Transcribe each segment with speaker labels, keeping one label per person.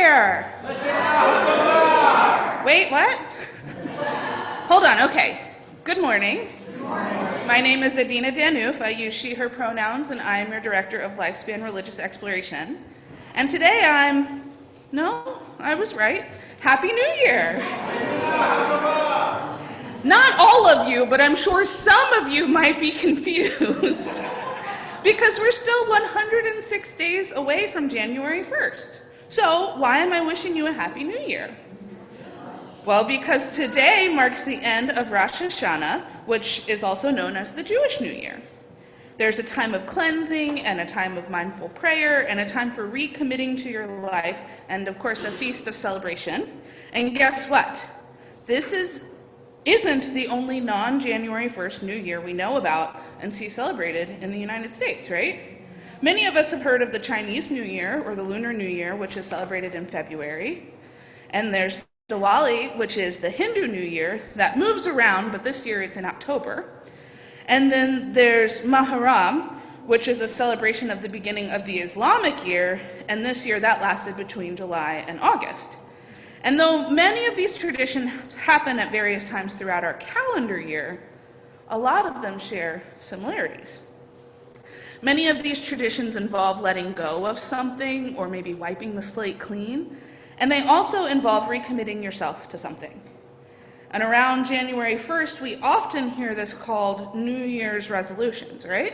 Speaker 1: Year! Wait, what? Hold on, okay. Good morning. My name is Adena. I use she, her pronouns, and I am your Director of Lifespan Religious Exploration. And today I was right. Happy New Year! Not all of you, but I'm sure some of you might be confused because we're still 106 days away from January 1st. So why am I wishing you a Happy New Year? Well, because today marks the end of Rosh Hashanah, which is also known as the Jewish New Year. There's a time of cleansing and a time of mindful prayer and a time for recommitting to your life and, of course, a feast of celebration. And guess what? This isn't the only non-January 1st New Year we know about and see celebrated in the United States, right? Many of us have heard of the Chinese New Year or the Lunar New Year, which is celebrated in February. And there's Diwali, which is the Hindu New Year that moves around, but this year it's in October. And then there's Muharram, which is a celebration of the beginning of the Islamic year, and this year that lasted between July and August. And though many of these traditions happen at various times throughout our calendar year, a lot of them share similarities. Many of these traditions involve letting go of something or maybe wiping the slate clean, and they also involve recommitting yourself to something. And around January 1st, we often hear this called New Year's resolutions, right?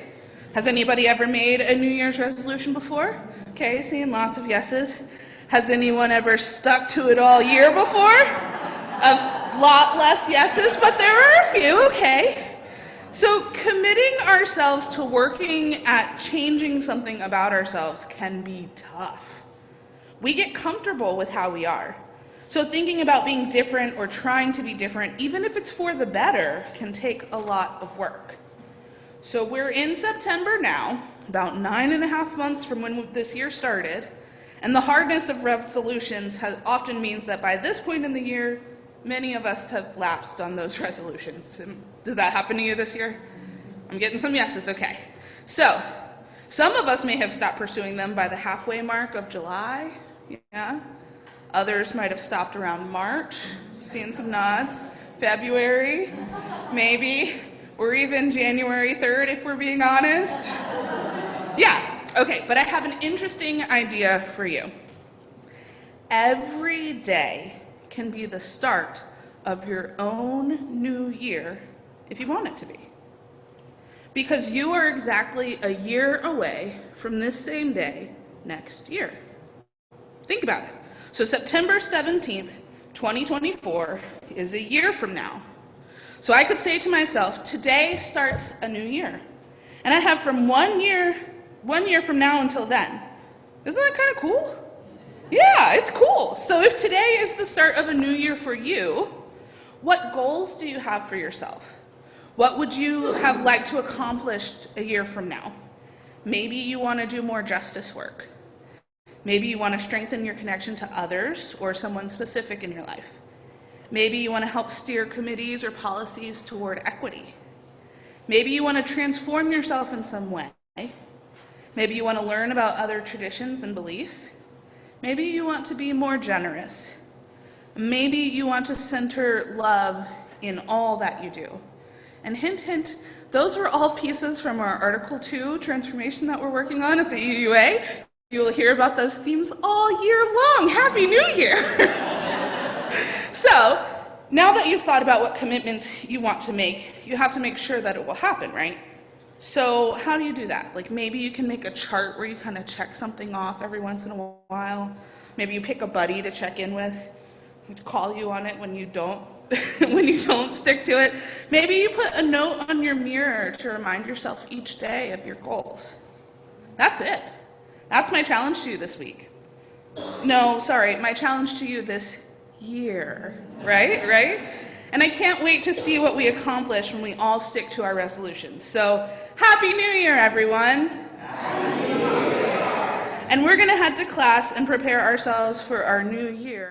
Speaker 1: Has anybody ever made a New Year's resolution before? Okay, seeing lots of yeses. Has anyone ever stuck to it all year before? A lot less yeses, but there are a few, okay. So committing ourselves to working at changing something about ourselves can be tough. We get comfortable with how we are. So thinking about being different or trying to be different, even if it's for the better, can take a lot of work. So we're in September now, about 9.5 months from when this year started, and the hardness of resolutions often means that by this point in the year, many of us have lapsed on those resolutions. Did that happen to you this year? I'm getting some yeses, okay. So some of us may have stopped pursuing them by the halfway mark of July, yeah. Others might have stopped around March, seeing some nods. February, maybe, or even January 3rd if we're being honest. Yeah, okay, but I have an interesting idea for you. Every day can be the start of your own new year if you want it to be. Because you are exactly a year away from this same day next year. Think about it. So September 17th, 2024 is a year from now. So I could say to myself, today starts a new year. And I have from one year from now until then. Isn't that kind of cool? Yeah, it's cool. So if today is the start of a new year for you, what goals do you have for yourself? What would you have liked to accomplish a year from now? Maybe you want to do more justice work. Maybe you want to strengthen your connection to others or someone specific in your life. Maybe you want to help steer committees or policies toward equity. Maybe you want to transform yourself in some way. Maybe you want to learn about other traditions and beliefs. Maybe you want to be more generous. Maybe you want to center love in all that you do. And hint, hint, those were all pieces from our Article 2 transformation that we're working on at the UUA. You will hear about those themes all year long. Happy New Year! So, now that you've thought about what commitments you want to make, you have to make sure that it will happen, right? So, how do you do that? Like maybe you can make a chart where you kind of check something off every once in a while. Maybe you pick a buddy to check in with, who'd call you on it when you don't stick to it. Maybe you put a note on your mirror to remind yourself each day of your goals. That's it. That's my challenge to you this week. No, sorry, my challenge to you this year, right? And I can't wait to see what we accomplish when we all stick to our resolutions. So, Happy New Year, everyone. Happy New Year. And we're gonna head to class and prepare ourselves for our new year.